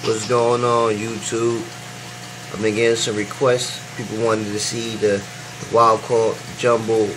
What's going on, YouTube? I've been getting some requests. People wanted to see the wild caught jumbo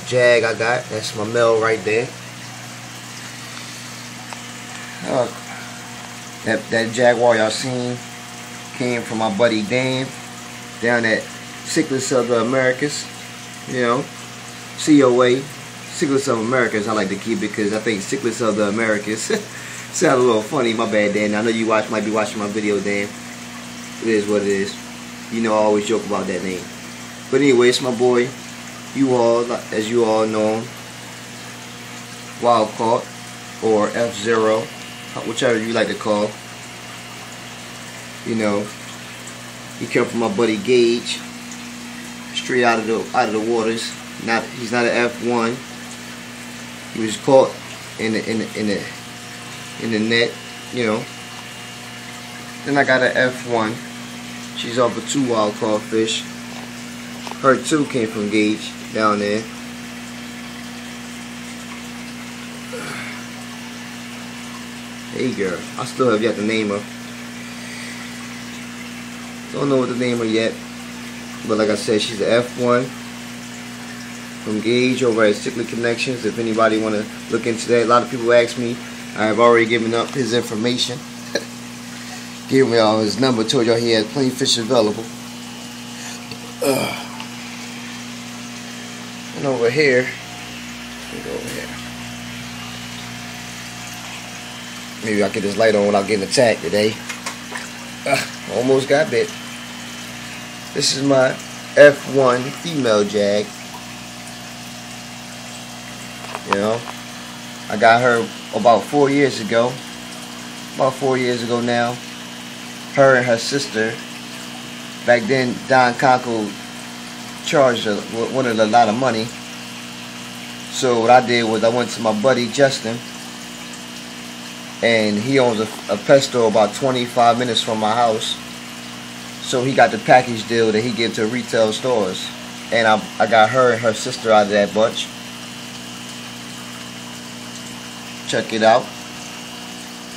jag I got. That's my male right there. That jaguar y'all seen came from my buddy Dan down at Kck'S of the Americas. You know, COA, Kck'S of Americas. I like to keep it because I think Kck'S of the Americas sound a little funny. My bad, Dan. I know you might be watching my video, Dan. It is what it is. You know, I always joke about that name. But anyway, it's my boy. You all, as you all know, wild caught or F0, whichever you like to call. You know, he came from my buddy Gage, straight out of the waters. He's not an F1. He was caught in the net, you know. Then I got an F1. She's off of 2 wild caught fish. Her too came from Gage down there. Hey girl, I still have yet to name her. Don't know what to name her yet. But like I said, she's an F1 from Gage over at Stickler Connections. If anybody want to look into that. A lot of people ask me. I have already given up his information. Gave me all his number, told y'all he had plenty of fish available. And over here, let me go over here. Maybe I'll get this light on without getting attacked today. Almost got bit. This is my F1 female jag. You know, I got her about 4 years ago. About 4 years ago now. Her and her sister. Back then, Don Conco charged her, wanted a lot of money. So what I did was I went to my buddy Justin, and he owns a pet store about 25 minutes from my house. So he got the package deal that he gives to retail stores, and I got her and her sister out of that bunch. Check it out.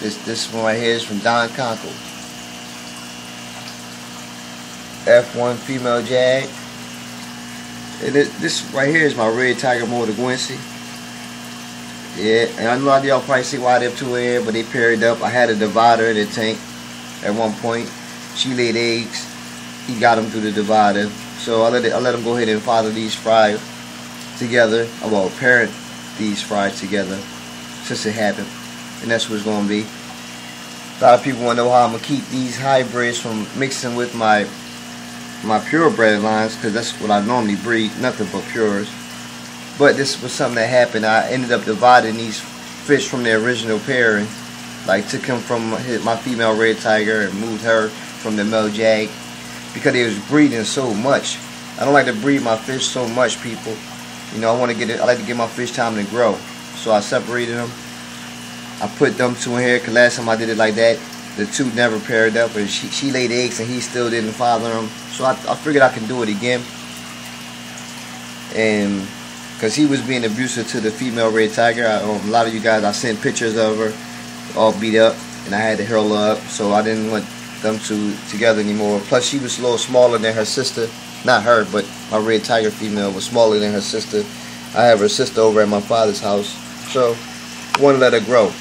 This one right here is from Don Conco. F1 female jag. And this right here is my red tiger Motaguensi. Yeah, and I know a lot of y'all probably see why they're two here, but they paired up. I had a divider in the tank at one point. She laid eggs. He got them through the divider. So I let them go ahead and father these fry together. Well, parent these fries together since it happened. And that's what it's going to be. A lot of people want to know how I'm going to keep these hybrids from mixing with my purebred lines, because that's what I normally breed, nothing but pures. But this was something that happened. I ended up dividing these fish from their original pairing. Like, took him from my female red tiger and moved her from the male jag because they was breeding so much. I don't like to breed my fish so much, people. You know, I like to give my fish time to grow. So I separated them. I put them two in here because last time I did it like that, the two never paired up, and she laid eggs and he still didn't father them. So I figured I can do it again. And because he was being abusive to the female red tiger, a lot of you guys, I sent pictures of her all beat up, and I had to hurl her up. So I didn't want them two together anymore. Plus she was a little smaller than her sister. Not her, but my red tiger female was smaller than her sister. I have her sister over at my father's house. So I want to let her grow.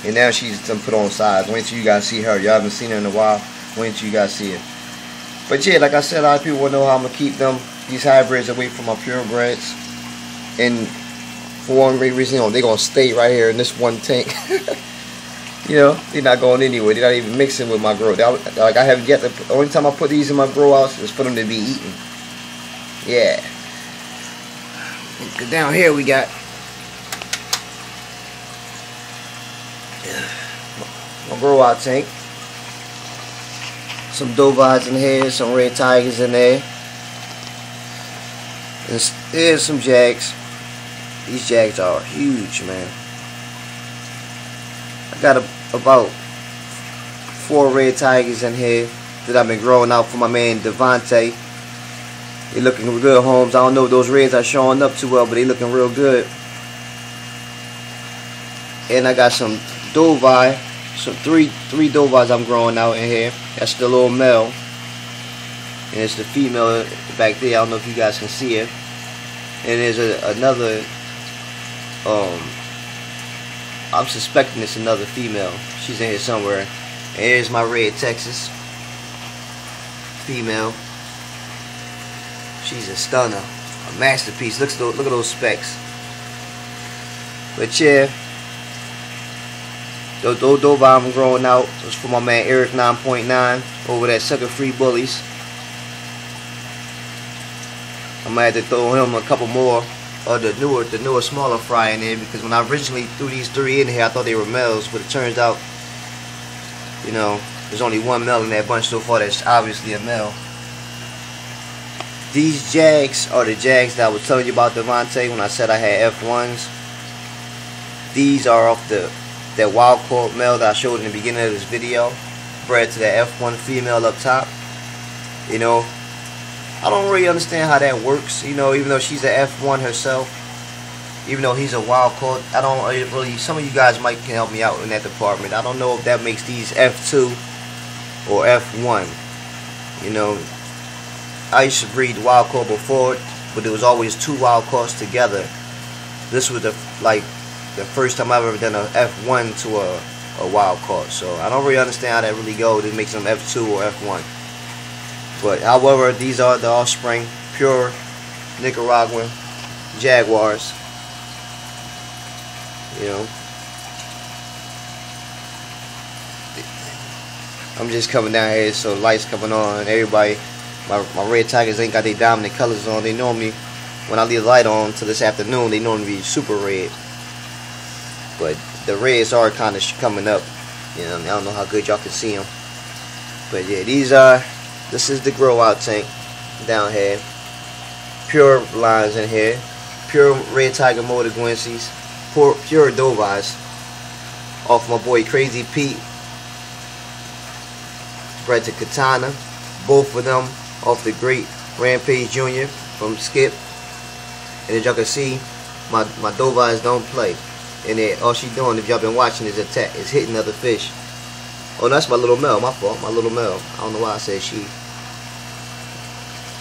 And now she's put on size. Wait till you guys see her. Y'all haven't seen her in a while. Wait till you guys see her. But yeah, like I said, a lot of people want to know how I'm going to keep these hybrids away from my purebreds. And for one reason, they're going to stay right here in this one tank. You know, they're not going anywhere. They're not even mixing with my grow. Like, I have yet to, the only time I put these in my grow house is for them to be eaten. Yeah. Down here we got my grow out tank. Some dovides in here, some red tigers in there. And there's some jags. These jags are huge, man. I got about 4 red tigers in here that I've been growing out for my man Devontae. They looking good, Holmes. I don't know if those reds are showing up too well, but they looking real good. And I got some Dovi So three Dovers I'm growing out in here. That's the little male, and it's the female back there. I don't know if you guys can see it. And there's another. I'm suspecting it's another female. She's in here somewhere. And here's my red Texas female. She's a stunner, a masterpiece. Look at those specs. But yeah, those Dover I'm growing out was for my man Eric 9.9 over at Sucker Free Bullies. I'm gonna have to throw him a couple more of the newer smaller fry in there, because when I originally threw these 3 in here, I thought they were males, but it turns out, you know, there's only one male in that bunch so far that's obviously a male. These Jags are the Jags that I was telling you about, Devontae, when I said I had F1s. These are off that wild caught male that I showed in the beginning of this video, bred to that F1 female up top. You know, I don't really understand how that works. You know, even though she's an F1 herself, even though he's a wild caught, I don't really. Some of you guys might can help me out in that department. I don't know if that makes these F2 or F1. You know, I used to breed wild caught before, but there was always 2 wild caughts together. This was the first time I've ever done a F1 to a wild caught. So I don't really understand how that really goes. It makes them F2 or F1. But however, these are the offspring, pure Nicaraguan Jaguars. You know, I'm just coming down here, so lights coming on. Everybody, my red tigers ain't got their dominant colors on. They normally, when I leave the light on till this afternoon, they normally be super red. But the reds are kind of coming up. You know, I don't know how good y'all can see them. But yeah, this is the grow out tank down here. Pure lines in here. Pure red tiger motor Guincy's. Pure Dovers. Off my boy Crazy Pete. Bred to Katana. Both of them off the great Rampage Jr. from Skip. And as y'all can see, my Dovers don't play. And all she doing, if y'all been watching, is hitting other fish. Oh, that's my little male. My fault. My little male. I don't know why I said she.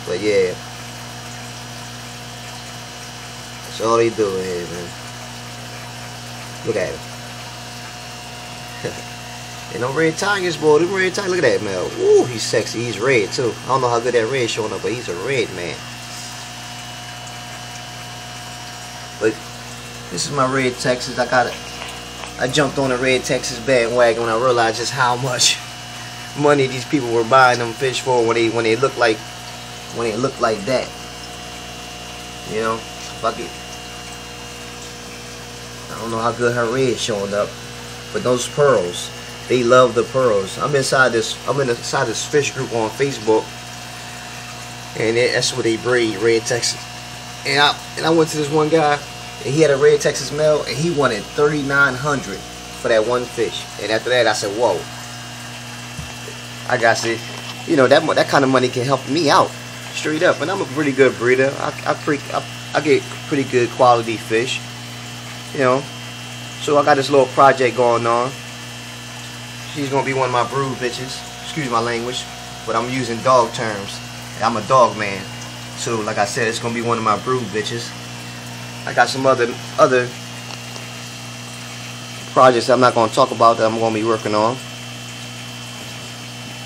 But yeah, that's all they doing here, man. Look at him. And them red tigers, boy. Them red tigers. Look at that male. Ooh, he's sexy. He's red too. I don't know how good that red showing up, but he's a red man. But this is my red Texas. I jumped on the red Texas bandwagon when I realized just how much money these people were buying them fish for when they look like that. You know, I don't know how good her red's showing up, but those pearls, they love the pearls. I'm inside this fish group on Facebook, and that's where they breed red Texas. And I went to this one guy, and he had a red Texas male, and he wanted $3,900 for that one fish. And after that, I said, whoa, I got to, you know, that kind of money can help me out, straight up. And I'm a pretty good breeder. I get pretty good quality fish, you know. So I got this little project going on. She's gonna be one of my brood bitches. Excuse my language, but I'm using dog terms. I'm a dog man, so like I said, it's gonna be one of my brood bitches. I got some other projects I'm not gonna talk about that I'm gonna be working on.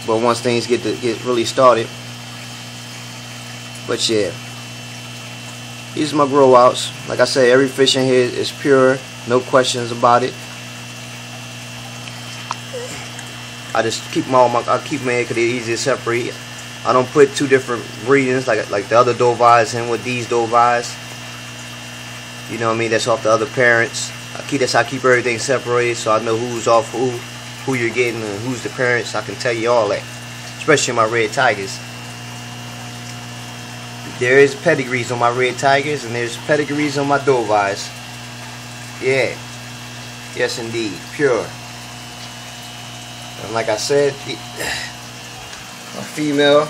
But once things get really started. But yeah, these are my grow outs. Like I said, every fish in here is pure, no questions about it. I just keep them all. I keep them in because they're easy to separate. I don't put 2 different breedings like the other Dovers in with these Dovers. You know what I mean? That's off the other parents. That's how I keep everything separated, so I know who's off who you're getting, and who's the parents. I can tell you all that, especially my red tigers. There is pedigrees on my red tigers, and there's pedigrees on my Dovers. Yeah, yes indeed, pure. And like I said, a female,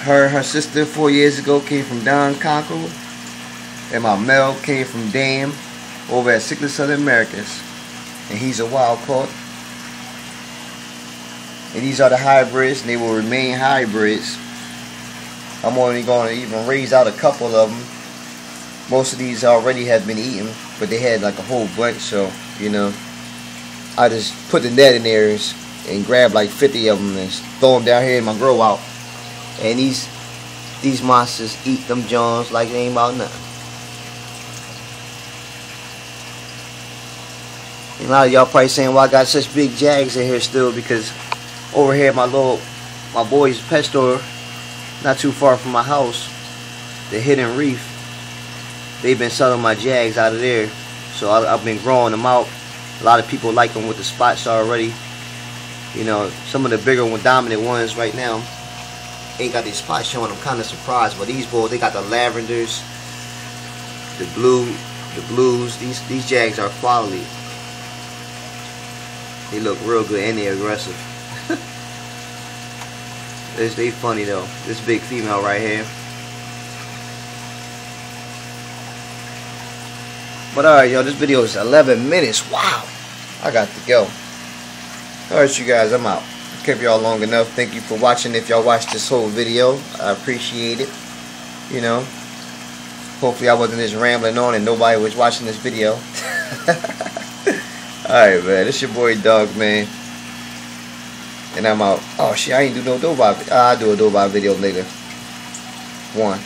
her sister 4 years ago came from Don Conco, and my male came from Dam over at Sickle Southern Americas. and he's a wild caught. And these are the hybrids, and they will remain hybrids. I'm only going to even raise out a couple of them. Most of these already have been eaten, but they had like a whole bunch, so you know, I just put the net in there and grab like 50 of them and throw them down here in my grow out. And these monsters eat them Johns like they ain't about nothing. And a lot of y'all probably saying, "Why I got such big Jags in here still?" Because over here at my boy's pet store, not too far from my house, the Hidden Reef, they've been selling my Jags out of there. So I've been growing them out. A lot of people like them with the spots already. You know, some of the bigger one, dominant ones right now ain't got these spots showing. I'm kind of surprised. But these boys, they got the lavenders, the blues. These Jags are quality. They look real good and they're aggressive. They funny though. This big female right here. But alright, y'all, this video is 11 minutes. Wow. I got to go. Alright, you guys, I'm out. Kept y'all long enough. Thank you for watching. If y'all watched this whole video, I appreciate it. You know, hopefully I wasn't just rambling on and nobody was watching this video. Alright, man. This your boy Doug, man. And I'm out. Oh shit, I ain't do no Doba. I'll do a Doba video later. 1.